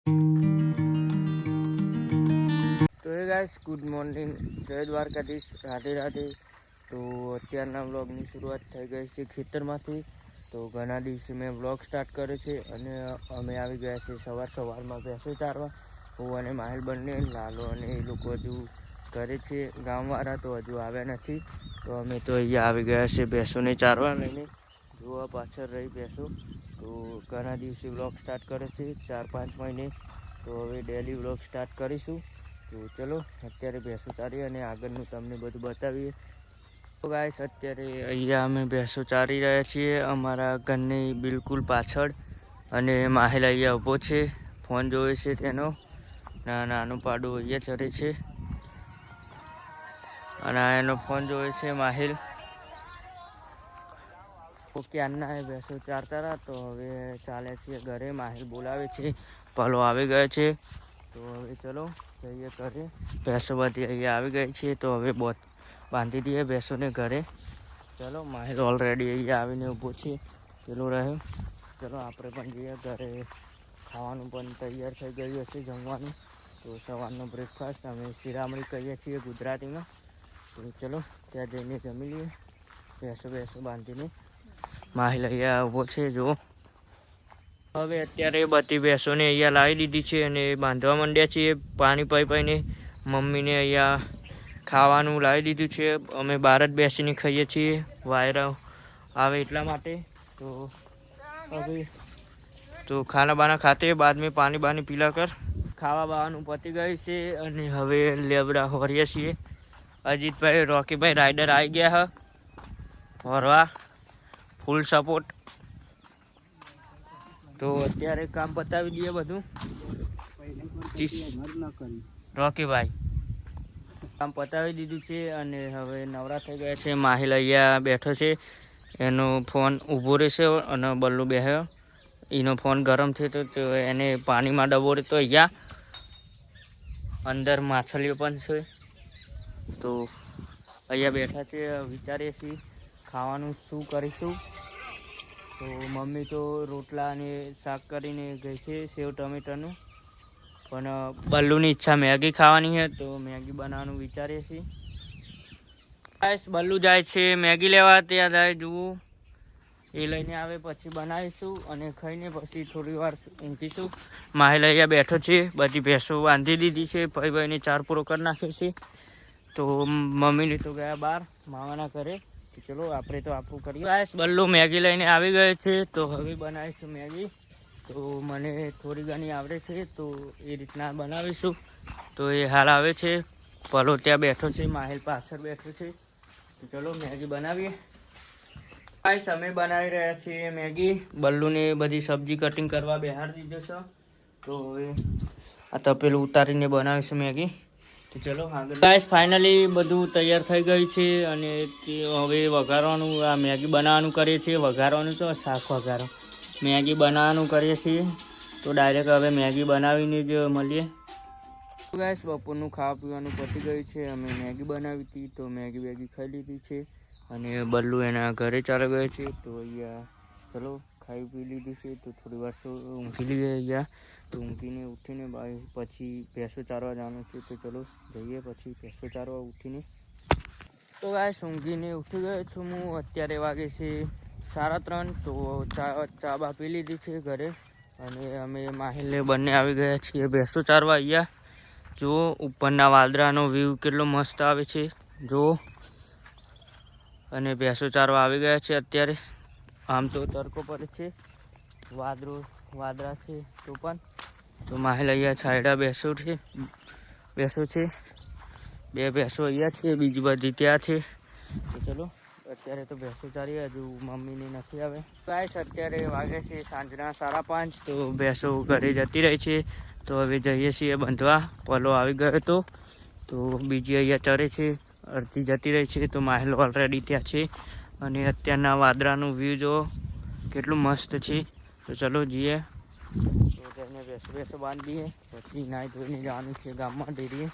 તો હે guys, good morning, જય દ્વારકાધીશ, રાધે રાધે. તો અત્યારના વ્લોગની શરૂઆત થઈ ગઈ છે ખેતરમાંથી. તો ઘણા દિવસે મેં વ્લોગ સ્ટાર્ટ કર્યો છે અને અમે આવી ગયા છીએ સવારમાં ભેંસો ચારવા. હું અને માહિલ બંને, લાલો અને એ લોકો હજુ ઘરે છે ગામવાળા, તો હજુ આવ્યા નથી. તો અમે તો અહીંયા આવી ગયા છે ભેંસોને ચારવા લઈને. જોવા પાછળ રહી ભેંસો. તો ઘણા દિવસે વ્લોગ સ્ટાર્ટ કર્યો છે 4-5 મહિને. તો હવે ડેલી વ્લોગ સ્ટાર્ટ કરીશું. તો ચલો અત્યારે ભેંસો ચારી અને આગળનું તમને બધું બતાવીએ. તો ગાઈસ, અત્યારે અહીંયા અમે ભેંસો ચારી રહ્યા છીએ અમારા ઘરની બિલકુલ પાછળ. અને માહિલ અહીંયા ઊભો છે, ફોન જોવે છે તેનો. નાનું પાડું અહીંયા ચરે છે અને એનો ફોન જોવે છે માહિલ. ક્યારના એ ભેંસો ચારતા હતા, તો હવે ચાલે છે ઘરે. માહિલ બોલાવે છે, પાલો આવી ગયો છે. તો હવે ચલો જઈએ ઘરે. ભેંસો બધી અહીંયા આવી ગઈ છે, તો હવે બાંધી દઈએ ભેંસોને ઘરે. ચલો, માહિલ ઓલરેડી અહીંયા આવીને ઊભો છે, પેલો રહ્યો. ચલો આપણે પણ જઈએ ઘરે. ખાવાનું પણ તૈયાર થઈ ગયું હશે, જમવાનું. તો સવારનો બ્રેકફાસ્ટ અમે શિરામણી કહીએ છીએ ગુજરાતીમાં. તો ચલો ત્યાં જઈને જમી લઈએ ભેંસો બાંધીને. માહિલ અહીંયા ઊભો છે, જુઓ. હવે અત્યારે બધી ભેંસોને અહીંયા લાવી દીધી છે અને બાંધવા માંડ્યા છીએ પાણી પાઈને. મમ્મીને અહીંયા ખાવાનું લાવી દીધું છે. અમે બહાર જ બેસીને ખાઈએ છીએ, વાયરા આવે એટલા માટે. તો अभी तो खाना बाना खाते हैं, बाद में पानी बानी पीला कर. ખાવા બાવાનું પતી ગયું છે અને હવે લેબડા હોરીએ છીએ. અજીતભાઈ, રોકીભાઈ રાઈડર આવી ગયા હ હોરવા, ફૂલ સપોર્ટ. તો અત્યારે કામ પતાવી દઈએ બધું. રોકીભાઈ કામ પતાવી દીધું છે અને હવે નવરા થઈ ગયા છે. માહિલ અહીંયા બેઠો છે, એનો ફોન ઊભો રહેશે અને બલ્લુ બેહ્યો. એનો ફોન ગરમ થયો તો એને પાણીમાં ડબોરે. તો અહીંયા અંદર માછલીઓ પણ છે. તો અહીંયા બેઠા છે, વિચારીએ છીએ ખાવાનું શું કરીશું. તો મમ્મી તો રોટલા અને શાક કરીને ગઈ છે, સેવ ટમેટાનું. પણ બલ્લુની ઈચ્છા મેગી ખાવાની છે, તો મેગી બનાવવાનું વિચારીએ છીએ. બલ્લુ જાય છે મેગી લેવા, ત્યાં જાય જુઓ. એ લઈને આવે પછી બનાવીશું અને ખાઈને પછી થોડી વાર ઊંઘીશું. માહિલ અહીંયા બેઠો છે, બધી ભેંસો બાંધી દીધી છે. ભાઈને ચાર પૂરો કરી નાખ્યો છે. તો મમ્મીને તો ગયા બહાર મામાના ઘરે. તો ચલો આપણે તો આપણું કરીએ. ગાઈસ, બલ્લુ મેગી લઈને આવી ગયો છે, તો હવે બનાવીશું મેગી. તો મને થોડી ઘણી આવડે છે, તો એ રીતના બનાવીશું. તો એ હાલ આવે છે, પલો ત્યાં બેઠો છે, માહિલ પાછળ બેઠો છે. તો ચલો મેગી બનાવીએ. ગાઈસ, અમે બનાવી રહ્યા છીએ મેગી. બલ્લુને બધી સબ્જી કટિંગ કરવા બેહાર દીધો છે. તો હવે આ તપેલું ઉતારીને બનાવીશું મેગી. તો ચલો આગળ. ગાઈસ, ફાઇનલી બધું તૈયાર થઈ ગયું છે અને હવે વઘારવાનું, આ મેગી બનાવવાનું કરીએ છીએ. વઘારવાનું તો શાક વઘારો, મેગી બનાવવાનું કરીએ છીએ. તો ડાયરેક્ટ હવે મેગી બનાવીને જ મળીએ. ગાઈસ, બપોરનું ખાવા પીવાનું પતી ગયું છે. અમે મેગી બનાવી હતી, તો મેગી ખાઈ લીધી છે અને બલ્લુ એના ઘરે ચાલી ગયો છે. તો અહીંયા ચલો ખાઈ પી લીધું છે, તો થોડી વાર ઊંઘી લઈએ અહીંયા. તો ઊંઘીને ઉઠીને પછી ભેંસો ચારવા જવાનું છે. તો ચલો જઈએ પછી ભેંસો ચારવા ઉઠીને. તો ગાઈસ, ઊંઘીને ઉઠી ગયો છું હું. અત્યારે વાગે છે 3:30. તો ચા બા પી લીધી છે ઘરે અને અમે માહિલને બંને આવી ગયા છીએ ભેંસો ચારવા. અહીંયા જુઓ, ઉપરના વાદળાનો વ્યૂ કેટલો મસ્ત આવે છે, જુઓ. અને ભેંસો ચારવા આવી ગયા છે અત્યારે. આમ તો તડકો પડે છે, વાદળા છે તો પણ. તો માહિલ અહીંયા છાયડા બેસો છે. બે ભેંસો અહીંયા છે, બીજી બધી ત્યાં છે. તો ચલો અત્યારે તો ભેંસો ચારીએ, હજુ મમ્મીને નથી આવે. ગાઈસ, અત્યારે વાગે છે સાંજના 5:30. તો ભેંસો ઘરે જતી રહી છે. તો હવે જઈએ છીએ બાંધવા. પલો આવી ગયો હતો, તો બીજી અહીંયા ચરે છે, અડધી જતી રહી છે. તો માહિલ ઓલરેડી ત્યાં છે અને અત્યારના વાદળાનું વ્યૂ જો કેટલું મસ્ત છે. તો ચલો જઈએ. તો જઈને ભેંસો બાંધીએ, પછી નાહી ધોઈને જવાનું છે ગામમાં ડેરીએ.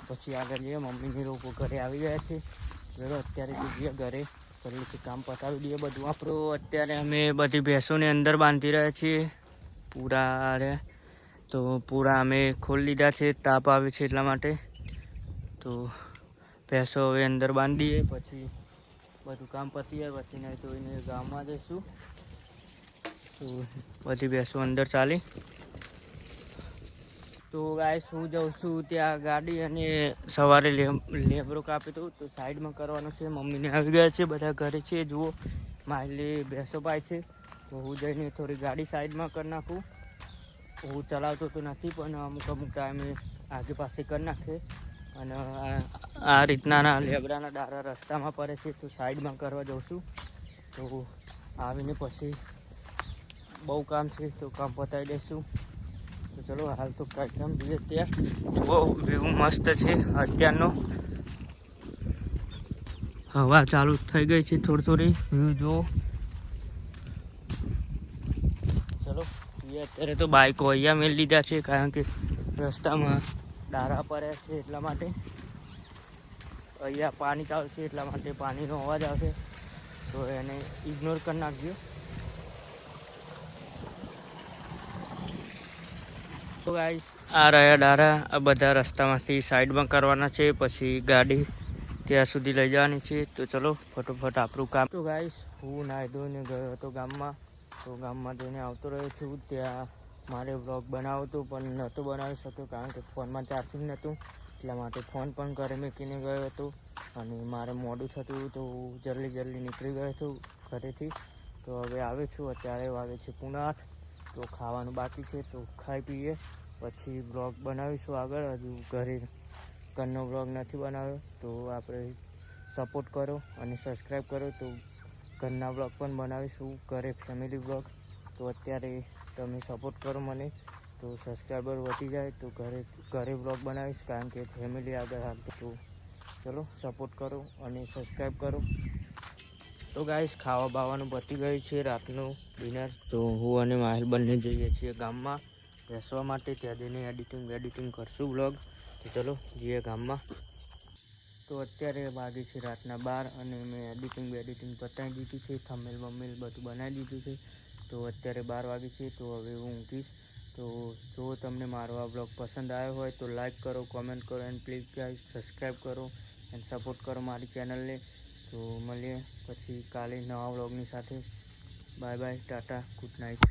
પછી આગળ જઈએ. મમ્મીને લોકો ઘરે આવી ગયા છે. ચલો અત્યારે જઈએ ઘરે, જલ્દીથી કામ પતાવી દઈએ બધું આપણું. અત્યારે અમે બધી ભેંસોને અંદર બાંધી રહ્યા છીએ પૂરા. તો પૂરા અમે ખોલી લીધા છે, તાપ આવે છે એટલા માટે. તો ભેંસો હવે અંદર બાંધીએ, પછી બધું કામ પતી જાય પછી નહીં તો એને ગામમાં જઈશું. તો બધી ભેંસો અંદર ચાલી. તો ગાઈસ હું જાઉં છું ત્યાં ગાડી, અને સવારે લેબરો કાપી દઉં તો સાઈડમાં કરવાનું છે. મમ્મીને આવી ગયા છે, બધા ઘરે છે. જુઓ મારી ભેંસો પાય છે, તો હું જઈને થોડી ગાડી સાઈડમાં કરી નાખું. હું ચલાવતો તો નથી, પણ અમુક ટાઈમે આગે પાસે કરી નાખે. અને આ રીતના લેબડાના ડારા રસ્તામાં પડે છે, તો સાઈડમાં કરવા જાઉં છું. તો આવીને પછી બહુ કામ છે, તો કામ પતાવી દઈશું. તો ચલો હાલ તો કાર્યક્રમ જોઈએ. ત્યાં બહુ વ્યૂ મસ્ત છે અત્યારનો. હવા ચાલુ થઈ ગઈ છે થોડી થોડી. વ્યૂ જુઓ. ચલો અત્યારે તો બાઇકો અહીંયા મેળ લીધા છે, કારણ કે રસ્તામાં ડારા પડ્યા છે એટલા માટે. અહીંયા પાણી ચાલુ છે એટલા માટે પાણીનો અવાજ આવશે, તો એને ઇગ્નોર કરી નાખજો. તો ગાઈસ આ રહ્યા ડારા, આ બધા રસ્તામાંથી સાઈડમાં કરવાના છે, પછી ગાડી ત્યાં સુધી લઈ જવાની છે. તો ચલો ફટોફટ આપણું કામ. તો ગાઈસ હું નાહી ધોઈને ગયો હતો ગામમાં, તો ગામમાં જઈને આવતો રહ્યો છું. ત્યાં મારે વ્લોગ બનાવો હતો, પણ નહોતો બનાવી શક્યો કારણ કે ફોનમાં ચાર્જિંગ નહોતું, એટલા માટે ફોન પણ ઘરે મૂકીને ગયો હતો. અને મારે મોડું થતું, તો જલ્દી નીકળી ગયો હતો ઘરેથી. તો હવે આવે છું, અત્યારે વાગે છે 8:30. તો ખાવાનું બાકી છે, તો ખાઈ પીએ પછી બ્લોગ બનાવીશું આગળ. હજુ ઘરનો બ્લોગ નથી બનાવ્યો, તો આપણે સપોર્ટ કરો અને સબસ્ક્રાઈબ કરો, તો ઘરના બ્લોગ પણ બનાવીશું, ઘરે ફેમિલી બ્લોગ. તો અત્યારે તમે સપોર્ટ કરો મને, તો સબસ્ક્રાઈબર વધી જાય તો ઘરે બ્લોગ બનાવીશ, કારણ કે ફેમિલી આગળ હાલતું. તો ચલો સપોર્ટ કરો અને સબસ્ક્રાઈબ કરો. તો ગાઈસ ખાવા બાવાનું પતી ગયું છે રાતનું ડિનર. તો હું અને માહિલ બંને જઈએ છીએ ગામમાં બેસવા માટે. ત્યાં જઈને એડિટિંગ કરશું બ્લોગ. તો ચલો જઈએ ગામમાં. તો અત્યારે વાગે છે રાતના 12, અને મેં એડિટિંગ પતાવી દીધી છે. થંબનેલ બધું બનાવી દીધું છે. તો અત્યારે 12 વાગે છે, તો હવે હું ઊંઘીશ. તો જો તમને મારો આ બ્લોગ પસંદ આવ્યો હોય તો લાઈક કરો, કોમેન્ટ કરો, એન્ડ પ્લીઝ ગાઈસ સબસ્ક્રાઈબ કરો એન્ડ સપોર્ટ કરો મારી ચેનલને. તો મળીએ પછી કાલે નવા વ્લોગની સાથે. Bye bye, Tata, good night.